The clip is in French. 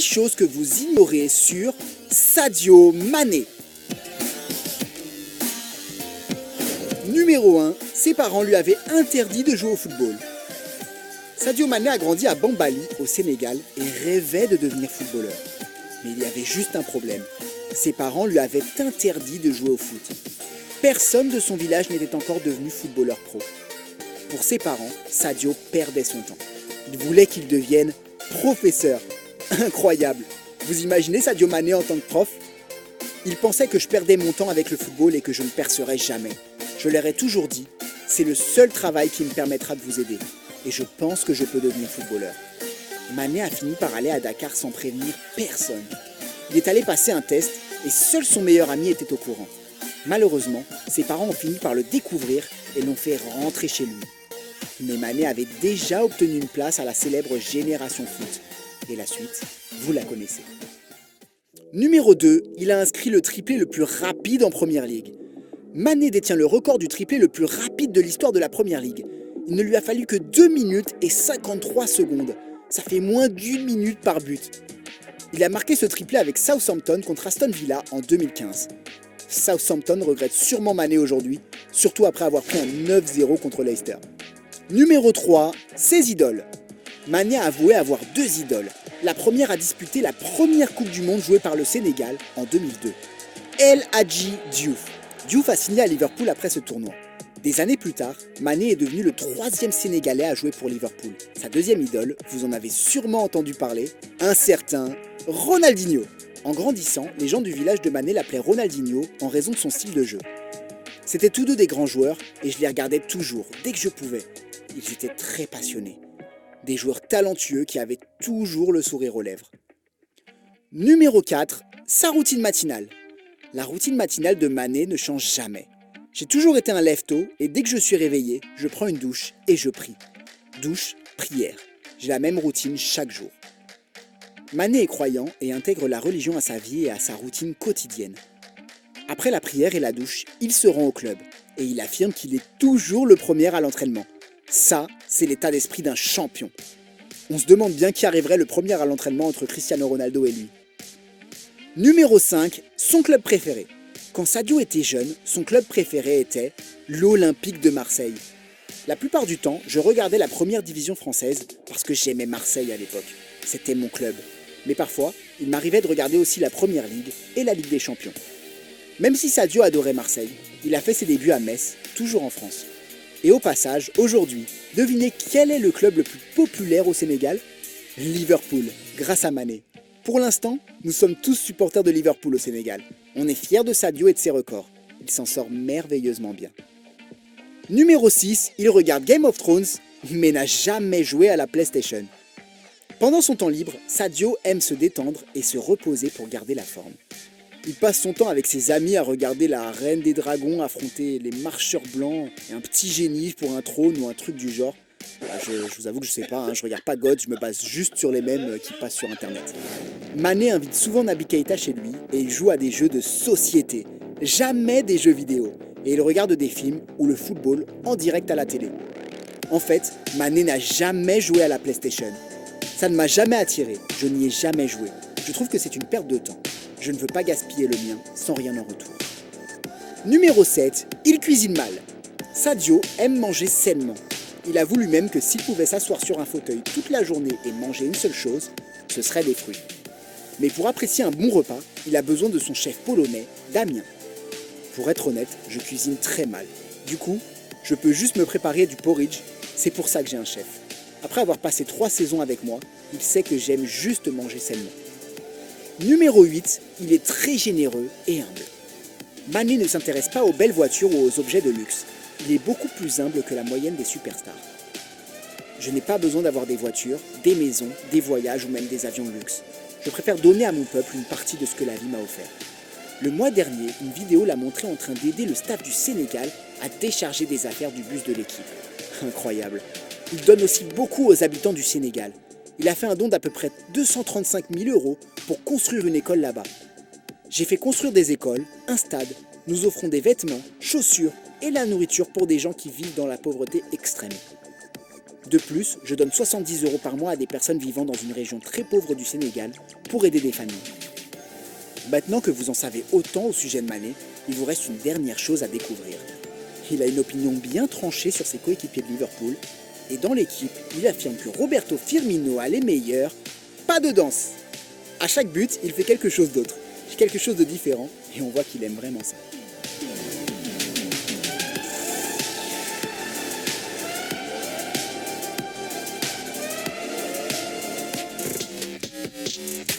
choses que vous ignorez sur Sadio Mané. Numéro 1, ses parents lui avaient interdit de jouer au football. Sadio Mané a grandi à Bambali, au Sénégal, et rêvait de devenir footballeur. Mais il y avait juste un problème. Ses parents lui avaient interdit de jouer au foot. Personne de son village n'était encore devenu footballeur pro. Pour ses parents, Sadio perdait son temps. Il voulait qu'il devienne professeur. Incroyable! Vous imaginez Sadio Mané en tant que prof? Il pensait que je perdais mon temps avec le football et que je ne percerais jamais. Je leur ai toujours dit, c'est le seul travail qui me permettra de vous aider. Et je pense que je peux devenir footballeur. Mané a fini par aller à Dakar sans prévenir personne. Il est allé passer un test et seul son meilleur ami était au courant. Malheureusement, ses parents ont fini par le découvrir et l'ont fait rentrer chez lui. Mais Mané avait déjà obtenu une place à la célèbre Génération Foot. Et la suite, vous la connaissez. Numéro 2, il a inscrit le triplé le plus rapide en Première Ligue. Mané détient le record du triplé le plus rapide de l'histoire de la Première Ligue. Il ne lui a fallu que 2 minutes et 53 secondes. Ça fait moins d'1 minute par but. Il a marqué ce triplé avec Southampton contre Aston Villa en 2015. Southampton regrette sûrement Mané aujourd'hui, surtout après avoir pris un 9-0 contre Leicester. Numéro 3, ses idoles. Mané a avoué avoir 2 idoles. La première a disputé la première Coupe du Monde jouée par le Sénégal en 2002. El Hadji Diouf. Diouf a signé à Liverpool après ce tournoi. Des années plus tard, Mané est devenu le 3e Sénégalais à jouer pour Liverpool. Sa deuxième idole, vous en avez sûrement entendu parler, un certain Ronaldinho. En grandissant, les gens du village de Mané l'appelaient Ronaldinho en raison de son style de jeu. C'étaient tous deux des grands joueurs et je les regardais toujours, dès que je pouvais. Ils étaient très passionnés. Des joueurs talentueux qui avaient toujours le sourire aux lèvres. Numéro 4, sa routine matinale. La routine matinale de Mané ne change jamais. J'ai toujours été un lève-tôt et dès que je suis réveillé, je prends une douche et je prie. Douche, prière. J'ai la même routine chaque jour. Mané est croyant et intègre la religion à sa vie et à sa routine quotidienne. Après la prière et la douche, il se rend au club et il affirme qu'il est toujours le premier à l'entraînement. Ça, c'est l'état d'esprit d'un champion. On se demande bien qui arriverait le premier à l'entraînement entre Cristiano Ronaldo et lui. Numéro 5, son club préféré. Quand Sadio était jeune, son club préféré était l'Olympique de Marseille. La plupart du temps, je regardais la première division française parce que j'aimais Marseille à l'époque. C'était mon club. Mais parfois, il m'arrivait de regarder aussi la Première Ligue et la Ligue des Champions. Même si Sadio adorait Marseille, il a fait ses débuts à Metz, toujours en France. Et au passage, aujourd'hui, devinez quel est le club le plus populaire au Sénégal? Liverpool, grâce à Mané. Pour l'instant, nous sommes tous supporters de Liverpool au Sénégal. On est fiers de Sadio et de ses records. Il s'en sort merveilleusement bien. Numéro 6, il regarde Game of Thrones, mais n'a jamais joué à la PlayStation. Pendant son temps libre, Sadio aime se détendre et se reposer pour garder la forme. Il passe son temps avec ses amis à regarder la Reine des Dragons affronter les marcheurs blancs et un petit génie pour un trône ou un truc du genre. Je vous avoue que je sais pas, je regarde pas God, je me base juste sur les mèmes qui passent sur internet. Mané invite souvent Naby Keïta chez lui et il joue à des jeux de société, jamais des jeux vidéo. Et il regarde des films ou le football en direct à la télé. En fait, Mané n'a jamais joué à la PlayStation. Ça ne m'a jamais attiré, je n'y ai jamais joué. Je trouve que c'est une perte de temps. Je ne veux pas gaspiller le mien sans rien en retour. Numéro 7, il cuisine mal. Sadio aime manger sainement. Il avoue lui-même que s'il pouvait s'asseoir sur un fauteuil toute la journée et manger une seule chose, ce serait des fruits. Mais pour apprécier un bon repas, il a besoin de son chef polonais, Damien. Pour être honnête, je cuisine très mal. Du coup, je peux juste me préparer du porridge, c'est pour ça que j'ai un chef. Après avoir passé 3 saisons avec moi, il sait que j'aime juste manger sainement. Numéro 8, il est très généreux et humble. Mané ne s'intéresse pas aux belles voitures ou aux objets de luxe. Il est beaucoup plus humble que la moyenne des superstars. Je n'ai pas besoin d'avoir des voitures, des maisons, des voyages ou même des avions de luxe. Je préfère donner à mon peuple une partie de ce que la vie m'a offert. Le mois dernier, une vidéo l'a montré en train d'aider le staff du Sénégal à décharger des affaires du bus de l'équipe. Incroyable. Il donne aussi beaucoup aux habitants du Sénégal. Il a fait un don d'à peu près 235 000 € pour construire une école là-bas. J'ai fait construire des écoles, un stade, nous offrons des vêtements, chaussures et la nourriture pour des gens qui vivent dans la pauvreté extrême. De plus, je donne 70 € par mois à des personnes vivant dans une région très pauvre du Sénégal pour aider des familles. Maintenant que vous en savez autant au sujet de Mané, il vous reste une dernière chose à découvrir. Il a une opinion bien tranchée sur ses coéquipiers de Liverpool, et dans l'équipe, il affirme que Roberto Firmino a les meilleurs, pas de danse. À chaque but, il fait quelque chose d'autre, quelque chose de différent, et on voit qu'il aime vraiment ça.